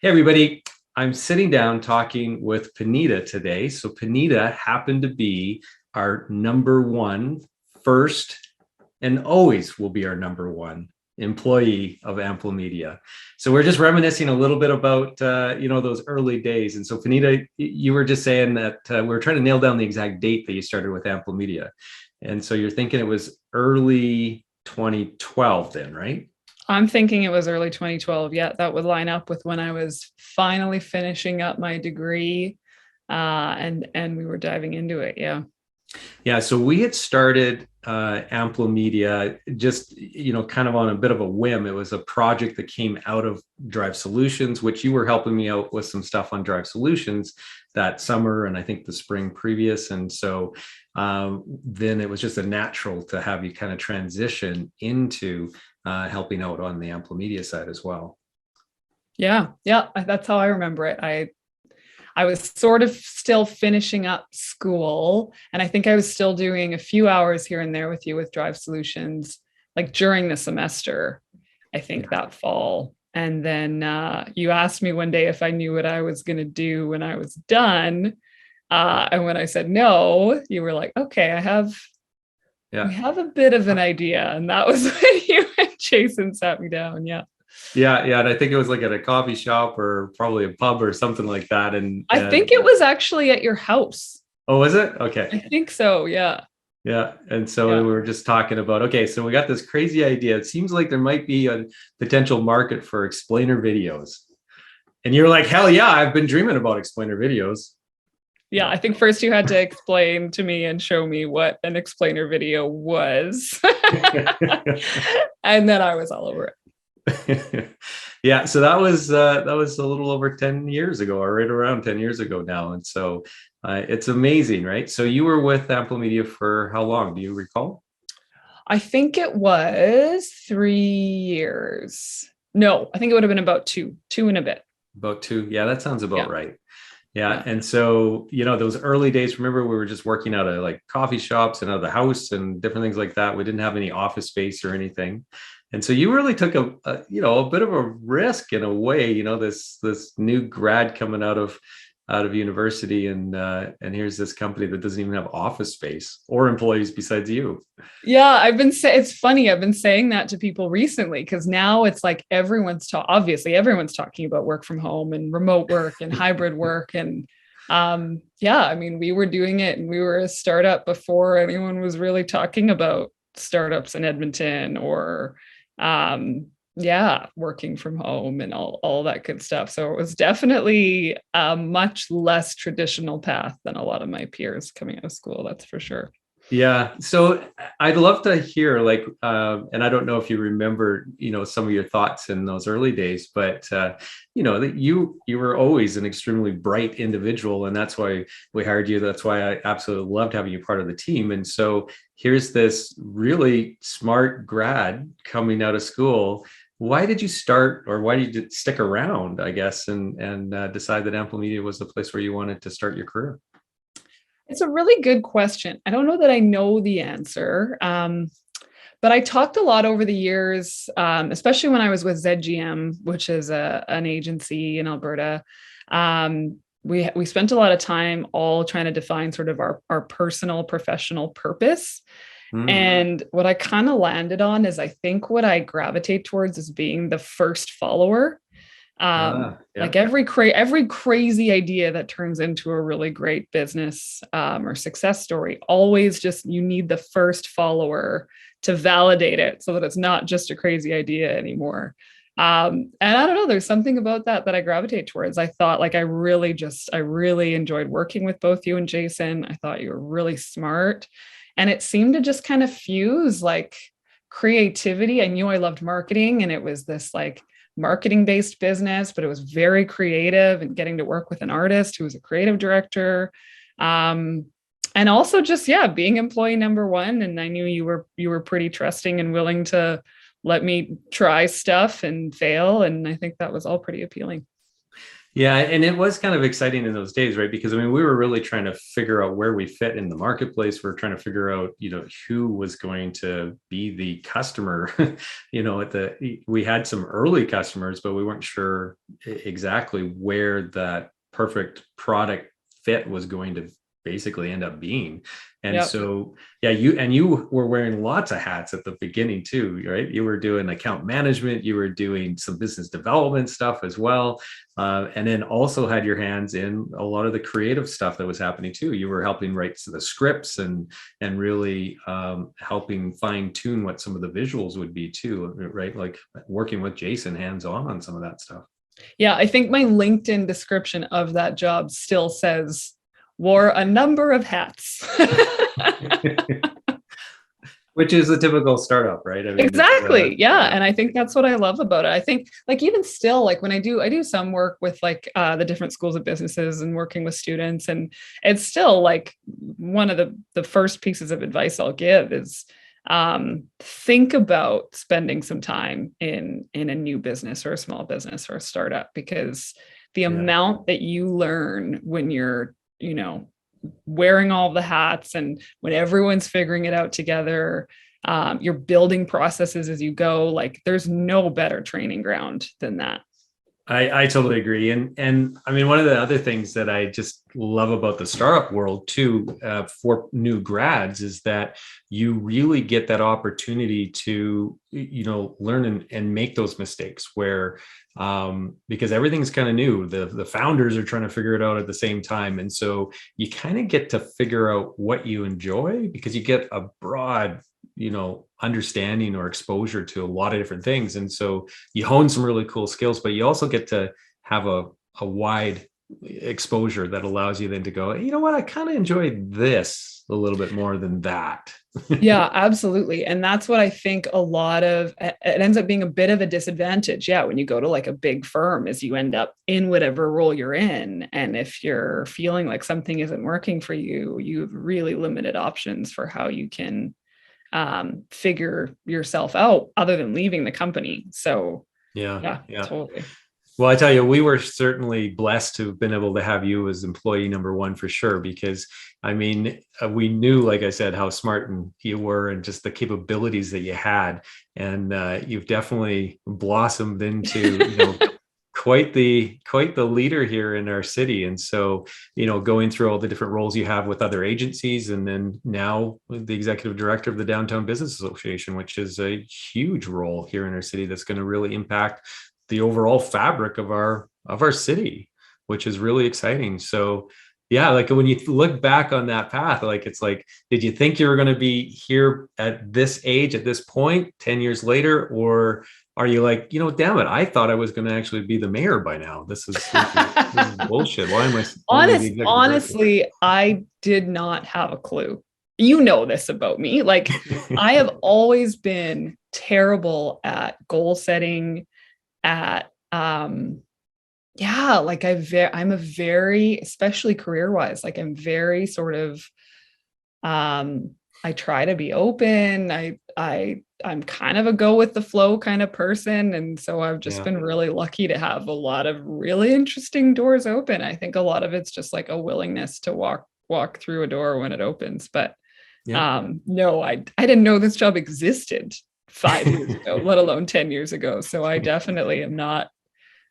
Hey, everybody. I'm sitting down talking with Puneeta today. So, Puneeta happened to be our number one, first, and always will be our number one employee of Amplomedia. So, we're just reminiscing a little bit about, those early days. And so, Puneeta, you were just saying that we were trying to nail down the exact date that you started with Amplomedia. And so, you're thinking it was early 2012 then, right? I'm thinking it was early 2012. Yeah, that would line up with when I was finally finishing up my degree, and we were diving into it. Yeah. Yeah, so we had started Amplomedia just, kind of on a bit of a whim. It was a project that came out of Drive Solutions, which you were helping me out with some stuff on Drive Solutions that summer and I think the spring previous. And so then it was just a natural to have you kind of transition into helping out on the Amplomedia side as well. Yeah, that's how I remember it. I was sort of still finishing up school, and I think I was still doing a few hours here and there with you with Drive Solutions, like during the semester, I think that fall. And then you asked me one day if I knew what I was going to do when I was done. And when I said no, you were like, okay, we have a bit of an idea. And that was when you and Jason sat me down. Yeah. Yeah. And I think it was like at a coffee shop or probably a pub or something like that. And I think it was actually at your house. Oh, was it? Okay. I think so. Yeah. Yeah. And so we were just talking about, okay, so we got this crazy idea. It seems like there might be a potential market for explainer videos. And you're like, hell yeah, I've been dreaming about explainer videos. Yeah, I think first you had to explain to me and show me what an explainer video was. And then I was all over it. Yeah, so that was a little over 10 years ago, or right around 10 years ago now. And so it's amazing, right? So you were with Amplomedia for how long? Do you recall? I think it was 3 years. No, I think it would have been about two and a bit. About two. Yeah, that sounds about right. Yeah. And so, those early days, remember we were just working out of like coffee shops and out of the house and different things like that. We didn't have any office space or anything. And so you really took a bit of a risk in a way, this new grad coming out of university, and here's this company that doesn't even have office space or employees besides you. Yeah, it's funny. I've been saying that to people recently because now it's like everyone's talking about work from home and remote work and hybrid work. And we were doing it, and we were a startup before anyone was really talking about startups in Edmonton or working from home and all that good stuff. So it was definitely a much less traditional path than a lot of my peers coming out of school. That's for sure. Yeah. So I'd love to hear and I don't know if you remember, some of your thoughts in those early days, but, that you were always an extremely bright individual, and that's why we hired you. That's why I absolutely loved having you part of the team. And so here's this really smart grad coming out of school. Why did you start, or why did you stick around, I guess, and decide that Amplomedia was the place where you wanted to start your career? It's a really good question. I don't know that I know the answer, but I talked a lot over the years, especially when I was with ZGM, which is an agency in Alberta. We spent a lot of time all trying to define sort of our personal professional purpose. And what I kind of landed on is I think what I gravitate towards is being the first follower. Like every crazy idea that turns into a really great business or success story, always just you need the first follower to validate it so that it's not just a crazy idea anymore. And I don't know, there's something about that I gravitate towards. I thought I really enjoyed working with both you and Jason. I thought you were really smart, and it seemed to just kind of fuse like creativity. I knew I loved marketing, and it was this like marketing-based business, but it was very creative, and getting to work with an artist who was a creative director. And also just, being employee number one. And I knew you were pretty trusting and willing to let me try stuff and fail. And I think that was all pretty appealing. Yeah, and it was kind of exciting in those days, right? Because I mean, we were really trying to figure out where we fit in the marketplace. We're trying to figure out, who was going to be the customer. We had some early customers, but we weren't sure exactly where that perfect product fit was going to basically end up being. And Yep. so, yeah, you were wearing lots of hats at the beginning too, right? You were doing account management, you were doing some business development stuff as well, and then also had your hands in a lot of the creative stuff that was happening too. You were helping write the scripts and really helping fine tune what some of the visuals would be too, right? Like working with Jason hands on some of that stuff. Yeah, I think my LinkedIn description of that job still says wore a number of hats. Which is a typical startup, right? I mean, Exactly. Yeah. And I think that's what I love about it. I think like even still, like when I do some work with like the different schools of businesses and working with students, and it's still like one of the first pieces of advice I'll give is think about spending some time in a new business or a small business or a startup, because the amount that you learn when you're, wearing all the hats and when everyone's figuring it out together, you're building processes as you go. Like there's no better training ground than that. I totally agree. And I mean, one of the other things that I just love about the startup world too, for new grads, is that you really get that opportunity to, learn and make those mistakes where, because everything's kind of new, the founders are trying to figure it out at the same time. And so you kind of get to figure out what you enjoy, because you get a broad understanding or exposure to a lot of different things. And so you hone some really cool skills, but you also get to have a wide exposure that allows you then to go, you know what, I kind of enjoyed this a little bit more than that. Yeah, absolutely. And that's what I think it ends up being a bit of a disadvantage. Yeah. When you go to like a big firm, is you end up in whatever role you're in. And if you're feeling like something isn't working for you, you have really limited options for how you can figure yourself out other than leaving the company. So yeah, totally. Well, I tell you, we were certainly blessed to have been able to have you as employee number one for sure, because I mean, we knew, like I said, how smart you were and just the capabilities that you had. And you've definitely blossomed into, quite the leader here in our city. And so, going through all the different roles you have with other agencies, and then now the executive director of the Downtown Business Association, which is a huge role here in our city that's going to really impact the overall fabric of our city, which is really exciting. So yeah, like when you look back on that path, like it's like, did you think you were going to be here at this age, at this point, 10 years later? Or are you like, damn it, I thought I was going to actually be the mayor by now. This is bullshit. Why am I honestly, I did not have a clue. You know this about me. Like I have always been terrible at goal setting, at like I'm a very, especially career-wise, like I'm very sort of I try to be open. I'm kind of a go with the flow kind of person. And so I've just been really lucky to have a lot of really interesting doors open. I think a lot of it's just like a willingness to walk through a door when it opens. But no, I didn't know this job existed 5 years ago, let alone 10 years ago. So I definitely I'm not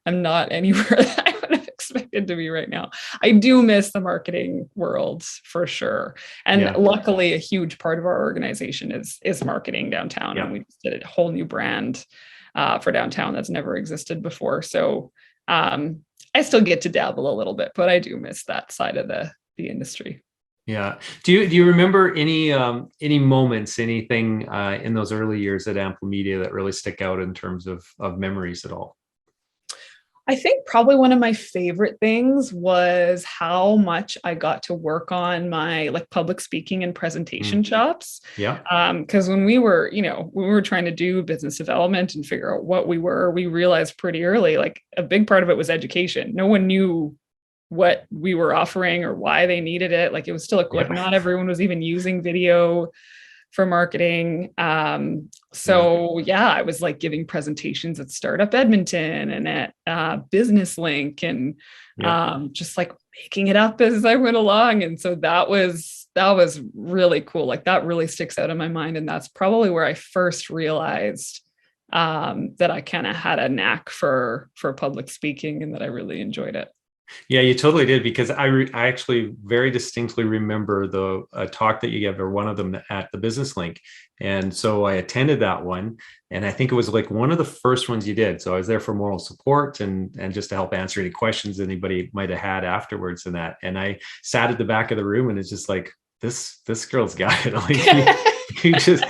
anywhere that I would have expected to be right now. I do miss the marketing world for sure. And luckily a huge part of our organization is marketing downtown. And we just did a whole new brand for downtown that's never existed before. So I still get to dabble a little bit, but I do miss that side of the industry. Yeah. Do you remember any moments, anything in those early years at Amplomedia that really stick out in terms of memories at all? I think probably one of my favorite things was how much I got to work on my like public speaking and presentation chops. Yeah. Because when we were trying to do business development and figure out what we realized pretty early, like a big part of it was education. No one knew what we were offering or why they needed it. Like it was still like not everyone was even using video. for marketing. So yeah, I was like giving presentations at Startup Edmonton and at Business Link, and just like making it up as I went along. And so that was really cool. Like that really sticks out in my mind. And that's probably where I first realized that I kind of had a knack for public speaking and that I really enjoyed it. Yeah, you totally did, because I actually very distinctly remember the talk that you gave, or one of them, at the Business Link. And so I attended that one, and I think it was like one of the first ones you did. So I was there for moral support and just to help answer any questions anybody might have had afterwards and that. And I sat at the back of the room, and it's just like, this girl's got it. Like you just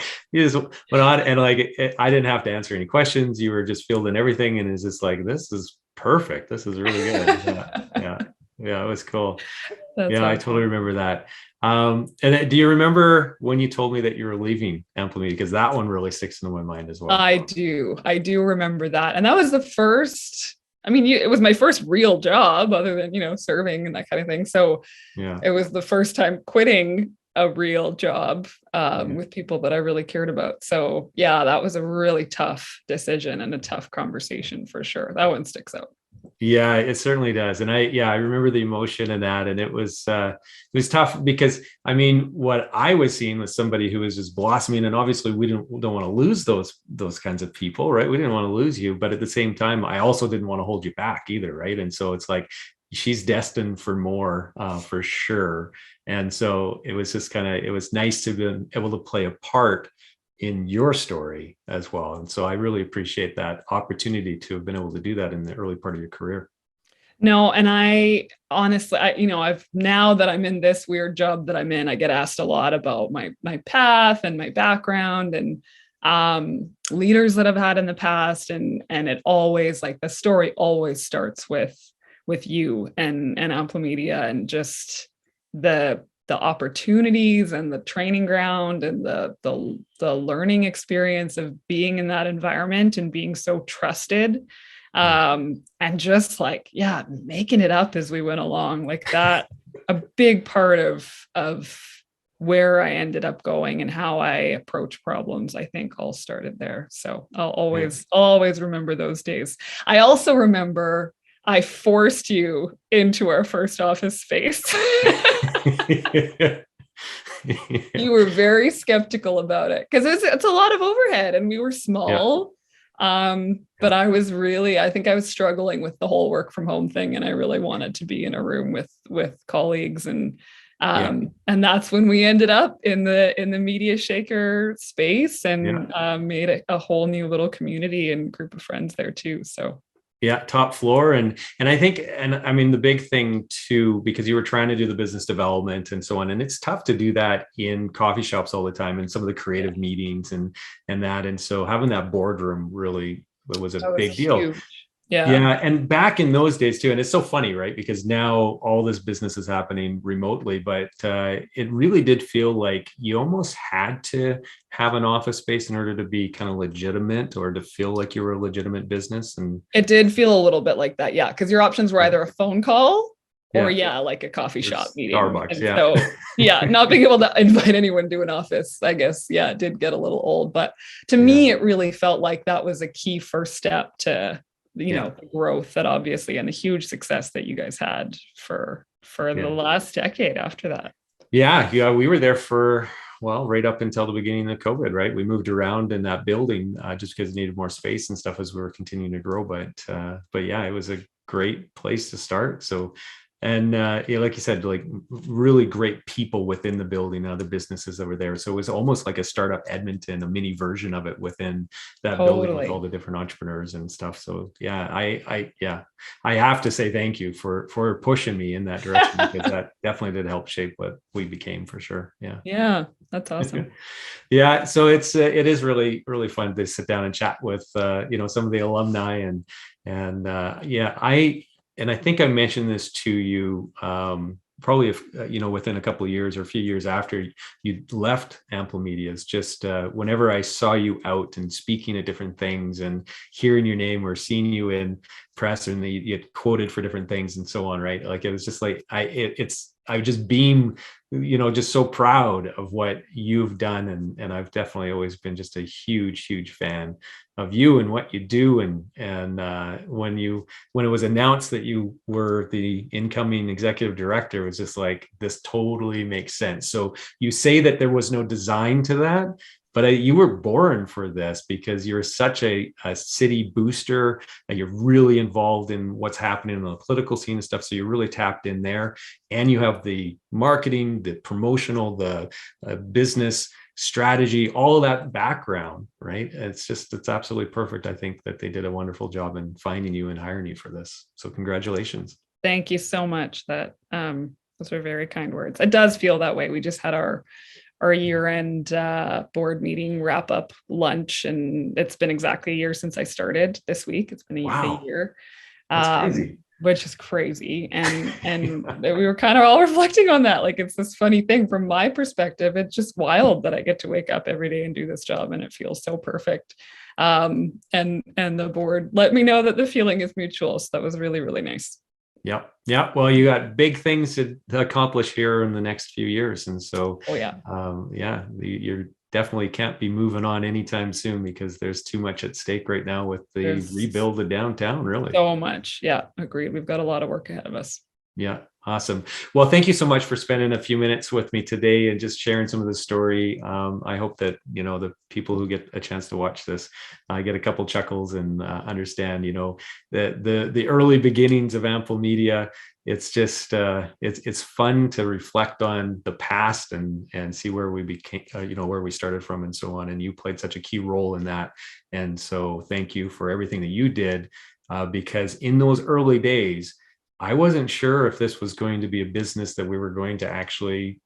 went on, and like I didn't have to answer any questions. You were just fielding everything, and it's just like, this is perfect. This is really good. Yeah, it was cool. That's yeah, awesome. I totally remember that. And do you remember when you told me that you were leaving Amplomedia? Because that one really sticks into my mind as well. I do remember that. And that was the first, I mean, it was my first real job other than, serving and that kind of thing. So Yeah. it was the first time quitting a real job with people that I really cared about. So yeah, that was a really tough decision and a tough conversation for sure. That one sticks out. Yeah, it certainly does. And I remember the emotion in that. And it was tough, because I mean, what I was seeing was somebody who was just blossoming, and obviously we don't want to lose those kinds of people, right? We didn't want to lose you, but at the same time, I also didn't want to hold you back either, right? And so it's like, she's destined for more, for sure. And so it was just it was nice to be able to play a part in your story as well. And so I really appreciate that opportunity to have been able to do that in the early part of your career. No, and I honestly, I've, now that I'm in this weird job that I'm in, I get asked a lot about my path and my background and leaders that I've had in the past, and it always, like, the story always starts with you and Amplomedia, and just the opportunities and the training ground and the learning experience of being in that environment and being so trusted, and just like, yeah, making it up as we went along, like that. A big part of where I ended up going and how I approach problems, I think, all started there. So I'll always remember those days. I also remember I forced you into our first office space. You were very skeptical about it because it's a lot of overhead and we were small. But I think I was struggling with the whole work from home thing, and I really wanted to be in a room with colleagues, and that's when we ended up in the Mediashaker space, and made a whole new little community and group of friends there too. So yeah, top floor. And I think, and I mean, the big thing too, because you were trying to do the business development and so on, and it's tough to do that in coffee shops all the time and some of the creative meetings and that. And so having that boardroom really was a big deal. Huge. Yeah. And back in those days too, and it's so funny, right? Because now all this business is happening remotely, but it really did feel like you almost had to have an office space in order to be kind of legitimate, or to feel like you were a legitimate business. And it did feel a little bit like that. Yeah. Because your options were either a phone call or like a coffee shop meeting. Starbucks. So not being able to invite anyone to an office, I guess, it did get a little old. But to me, it really felt like that was a key first step to the growth that obviously, and the huge success that you guys had for the last decade after that. Yeah, we were there for, well, right up until the beginning of COVID, right? We moved around in that building just because it needed more space and stuff as we were continuing to grow. But yeah, it was a great place to start. So, and like you said, like really great people within the building, other businesses that were there. So it was almost like a startup Edmonton, a mini version of it within that building with all the different entrepreneurs and stuff. So yeah, I have to say thank you for pushing me in that direction, because that definitely did help shape what we became, for sure. Yeah, that's awesome. Yeah, so it is really, really fun to sit down and chat with some of the alumni, and I think I mentioned this to you probably within a couple of years or a few years after you left Amplomedia. It's just whenever I saw you out and speaking at different things and hearing your name or seeing you in press and you get quoted for different things and so on, right? Like it was just like it's I just beam, just so proud of what you've done. And I've definitely always been just a huge fan of you and what you do. And when it was announced that you were the incoming executive director, it was just like, this totally makes sense. So you say that there was no design to that, but you were born for this because you're such a city booster, and you're really involved in what's happening in the political scene and stuff. So you're really tapped in there, and you have the marketing, the promotional, the business strategy, all of that background, right? It's absolutely perfect. I think that they did a wonderful job in finding you and hiring you for this. So congratulations. Thank you so much. Those are very kind words. It does feel that way. We just had our year-end board meeting wrap-up lunch, and it's been exactly a year since I started this week. It's been a year. That's crazy. Which is crazy. And we were kind of all reflecting on that. Like, it's this funny thing from my perspective. It's just wild that I get to wake up every day and do this job, and it feels so perfect. And the board let me know that the feeling is mutual. So that was really, really nice. Yeah. Well, you got big things to accomplish here in the next few years. And so, you definitely can't be moving on anytime soon, because there's too much at stake right now with the rebuild of downtown, really. So much. Yeah, agreed. We've got a lot of work ahead of us. Yeah. Awesome. Well, thank you so much for spending a few minutes with me today and just sharing some of the story. I hope that, the people who get a chance to watch this get a couple chuckles and understand, the early beginnings of Amplomedia. It's just, it's fun to reflect on the past and see where we became, where we started from and so on. And you played such a key role in that. And so thank you for everything that you did, because in those early days, I wasn't sure if this was going to be a business that we were going to actually,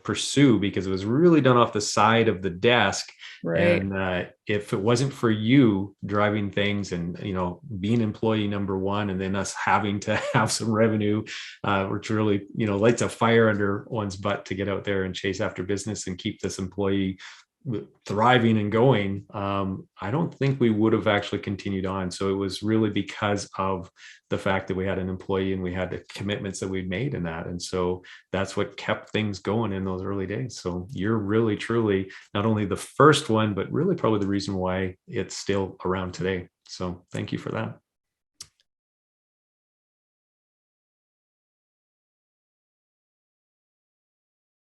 pursue, because it was really done off the side of the desk. Right. And if it wasn't for you driving things and, being employee number one, and then us having to have some revenue, which really, lights a fire under one's butt to get out there and chase after business and keep this employee thriving and going, I don't think we would have actually continued on. So it was really because of the fact that we had an employee and we had the commitments that we'd made in that. And so that's what kept things going in those early days. So you're really, truly not only the first one, but really probably the reason why it's still around today. So thank you for that.